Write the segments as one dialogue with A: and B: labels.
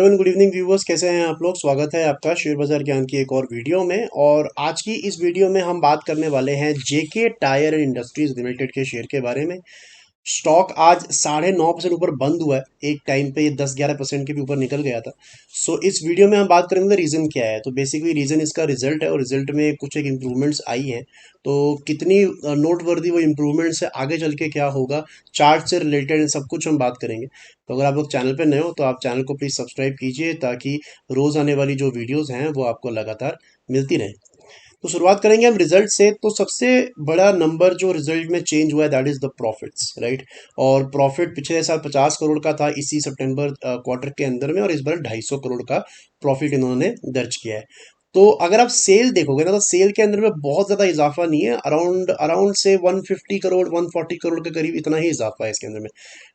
A: Hello and good evening viewers, कैसे हैं आप लोग। स्वागत है आपका शेयर बाजार ज्ञान की एक और वीडियो में। और आज की इस वीडियो में हम बात करने वाले हैं जेके टायर एंड इंडस्ट्रीज लिमिटेड के शेयर के बारे में। स्टॉक आज 9.5% ऊपर बंद हुआ है। एक टाइम पे ये 10-11% के भी ऊपर निकल गया था। सो इस वीडियो में हम बात करेंगे रीज़न क्या है। तो बेसिकली रीज़न इसका रिजल्ट है, और रिजल्ट में कुछ एक इम्प्रूवमेंट्स आई हैं। तो कितनी नोटवर्दी वो इम्प्रूवमेंट्स है, आगे चल के क्या होगा, चार्ट से रिलेटेड सब कुछ हम बात करेंगे। तो अगर आप लोग चैनल पे नए हो तो आप चैनल को प्लीज़ सब्सक्राइब कीजिए, ताकि रोज़ आने वाली जो वीडियोज़ हैं वो आपको लगातार मिलती रहें। तो शुरुआत करेंगे हम रिजल्ट से। तो सबसे बड़ा नंबर जो रिजल्ट में चेंज हुआ है that is the profits, right. और प्रॉफिट पिछले साल 50 करोड़ का था इसी सितंबर क्वार्टर के अंदर में, और इस बार 250 करोड़ का प्रॉफिट इन्होंने दर्ज किया है। तो अगर आप सेल देखोगे ना, तो सेल के अंदर में बहुत ज़्यादा इजाफा नहीं है। अराउंड अराउंड से 150 करोड़ 140 करोड़ के करीब इतना ही इजाफा है इसके अंदर में।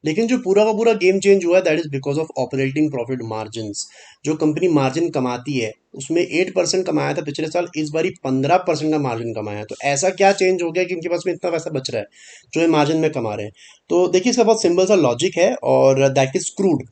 A: लेकिन जो पूरा का पूरा गेम चेंज हुआ है that is because of operating profit margin. जो कंपनी मार्जिन कमाती है उसमें 8% कमाया था पिछले साल, इस बारी 15% का मार्जिन कमाया है। तो ऐसा क्या चेंज हो गया कि उनके पास में इतना पैसा बच रहा है जो ये मार्जिन में कमा रहे हैं। तो देखिए, इसका बहुत सिंपल सा लॉजिक है, और दैट इज क्रूड।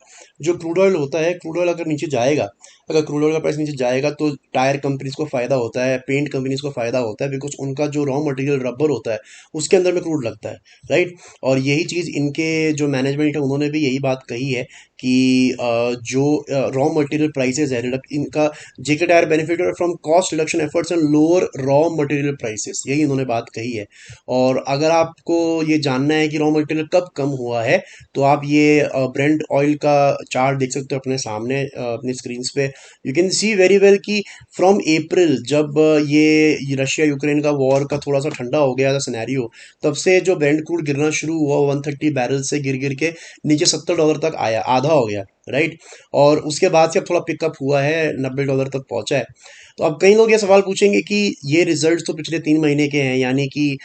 A: जो क्रूड ऑयल होता है, क्रूड ऑयल अगर नीचे जाएगा, अगर क्रूड ऑयल का प्राइस नीचे जाएगा तो टायर कंपनीज को फायदा होता है, पेंट कंपनीज को फायदा होता है, बिकॉज उनका जो रॉ मटेरियल रबर होता है उसके अंदर में क्रूड लगता है, राइट। और यही चीज़ इनके जो मैनेजमेंट है उन्होंने भी यही बात कही है कि जो रॉ मटेरियल प्राइसेस है, इनका JK Tyre benefited from cost reduction efforts and lower raw material prices, यही इन्होंने बात कही है। और अगर आपको ये जानना है कि रॉ मटेरियल कब कम हुआ है, तो आप ये ब्रेंट ऑयल का चार्ट देख सकते हो अपने सामने, अपनी स्क्रीन पे। You can see very well कि फ्रॉम अप्रैल, जब ये रशिया यूक्रेन का वॉर का थोड़ा सा ठंडा हो गया था सिनेरियो, तब से जो ब्रेंट क्रूड गिरना शुरू हुआ 130 बैरल से गिर गिर के नीचे $70 तक आया, आधा हो गया, राइट। और उसके बाद से अब थोड़ा पिकअप हुआ है, $90 तक पहुंचा है। तो अब कई लोग ये सवाल पूछेंगे कि ये रिजल्ट्स तो पिछले 3 महीने के हैं, यानी कि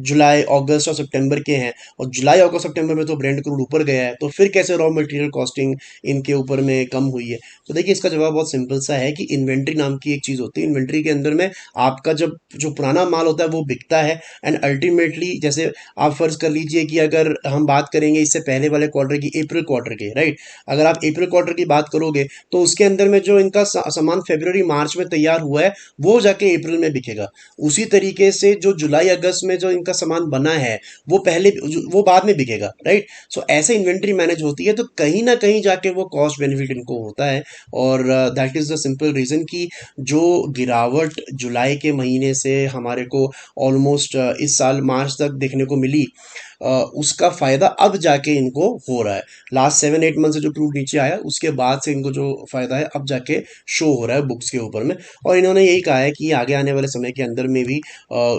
A: जुलाई अगस्त और सितंबर के हैं, और जुलाई अगस्त सितंबर में तो ब्रेंट क्रूड ऊपर गया है, तो फिर कैसे रॉ मटेरियल कॉस्टिंग इनके ऊपर में कम हुई है। तो देखिए, इसका जवाब बहुत सिंपल सा है कि इन्वेंट्री नाम की एक चीज़ होती है। इन्वेंट्री के अंदर में आपका जब जो पुराना माल होता है वो बिकता है, एंड अल्टीमेटली जैसे आप फर्ज कर लीजिए कि अगर हम बात करेंगे इससे पहले वाले क्वार्टर की, अप्रैल क्वार्टर के, राइट। अगर आप अप्रैल क्वार्टर की बात करोगे तो उसके अंदर में जो इनका सामान फरवरी मार्च में तैयार हुआ है वो जाके अप्रैल में बिकेगा। उसी तरीके से जो जुलाई अगस्त में जो इनका सामान बना है वो पहले, वो बाद में बिकेगा, राइट। सो ऐसे इन्वेंट्री मैनेज होती है, तो कहीं ना कहीं जाके वो कॉस्ट बेनिफिट इनको होता है। और that is the simple reason कि जो गिरावट जुलाई के महीने से हमारे को ऑलमोस्ट इस साल मार्च तक देखने को मिली, उसका फायदा अब जाके इनको हो रहा है। लास्ट 7-8 मंथ से जो क्रूड नीचे आया उसके बाद से इनको जो फायदा है अब जाके शो हो रहा है बुक्स के ऊपर में। और इन्होंने यही कहा है कि आगे आने वाले समय के अंदर में भी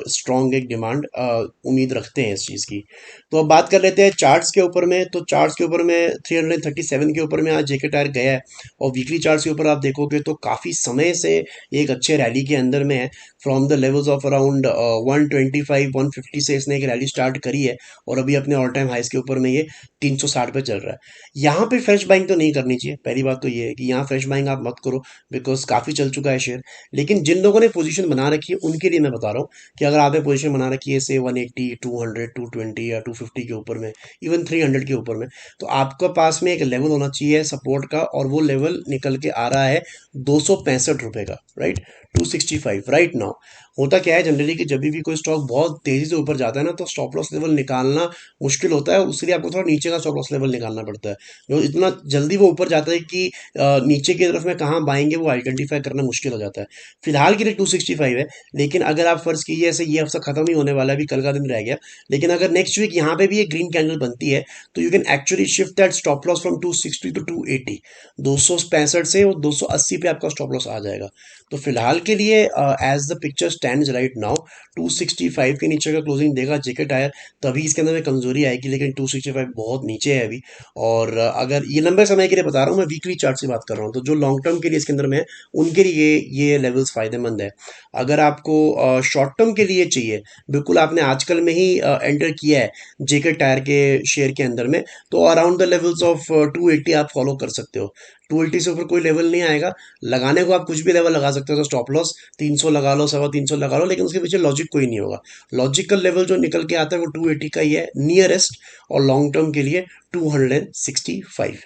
A: स्ट्रॉन्ग एक डिमांड उम्मीद रखते हैं इस चीज़ की। तो अब बात कर लेते हैं चार्ट्स के ऊपर में। तो चार्ट्स के ऊपर में 337 के ऊपर में आज जेके टायर गया है। और वीकली चार्ट्स के ऊपर आप देखोगे तो काफ़ी समय से एक अच्छे रैली के अंदर में है। From the levels of around 125-150 से इसने एक रैली स्टार्ट करी है, और अभी अपने ऑल टाइम हाइस के ऊपर में ये 360 पे चल रहा है। यहाँ पे फ्रेश बाइंग तो नहीं करनी चाहिए। पहली बात तो ये है कि यहाँ फ्रेश बाइंग आप मत करो, बिकॉज काफ़ी चल चुका है शेयर। लेकिन जिन लोगों ने पोजीशन बना रखी है उनके लिए मैं बता रहा हूँ कि अगर आपने पोजीशन बना रखी है से 180, 200, 220 या 250 के ऊपर में, इवन 300 के ऊपर में, तो आपके पास में एक लेवल होना चाहिए सपोर्ट का, और वो लेवल निकल के आ रहा है ₹265 का, राइट। 265 right now. होता क्या है जनरली कि जब भी कोई स्टॉक बहुत तेजी से ऊपर जाता है ना, तो स्टॉप लॉस लेवल निकालना मुश्किल होता है, और उसके लिए आपको थोड़ा नीचे का स्टॉप लॉस लेवल निकालना पड़ता है। जो इतना जल्दी वो ऊपर जाता है कि नीचे की तरफ में कहाँ बाएंगे वो आइडेंटिफाई करना मुश्किल हो जाता है। फिलहाल के लिए 265 है, लेकिन अगर आप फर्ज कीजिए ऐसे ये हफ्ता खत्म ही होने वाला है, अभी कल का दिन रह गया, लेकिन अगर नेक्स्ट वीक यहाँ पे भी एक ग्रीन कैंडल बनती है, तो you can actually shift that stop loss from 260 to 280। 265 से वो 280 पे आपका स्टॉप लॉस आ जाएगा। तो फिलहाल के लिए as the picture stands right now, 265 के नीचे का क्लोजिंग देगा जेके टायर, तभी इसके अंदर में कमजोरी आएगी। लेकिन 265 बहुत नीचे है अभी। और अगर ये लंबे समय के लिए बता रहा हूँ, मैं वीकली चार्ट से बात कर रहा हूँ, तो जो लॉन्ग टर्म के लिए इसके अंदर में है उनके लिए ये लेवल्स फायदेमंद है। अगर आपको शॉर्ट टर्म के लिए चाहिए, बिल्कुल आपने आजकल में ही एंटर किया है जेके टायर के शेयर के अंदर में, तो अराउंड द लेवल्स ऑफ 280 आप फॉलो कर सकते हो। 280 से ऊपर कोई लेवल नहीं आएगा। लगाने को आप कुछ भी लेवल लगा सकते हो, तो स्टॉप लॉस 300 लगा लो, 350 लगा लो, लेकिन उसके पीछे लॉजिक कोई नहीं होगा। लॉजिकल लेवल जो निकल के आता है वो 280 का ही है नियरेस्ट, और लॉन्ग टर्म के लिए 265।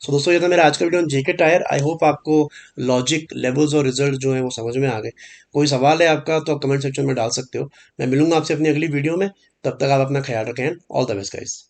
A: सो दोस्तों, ये था मेरा आज का video JK tyre. I hope आपको लॉजिक लेवल्स और रिजल्ट जो है वो समझ में आ गए। कोई सवाल है आपका तो आप कमेंट सेक्शन में डाल सकते हो। मैं मिलूंगा आपसे अपनी अगली वीडियो में। तब तक आप अपना ख्याल रखें। All the best guys.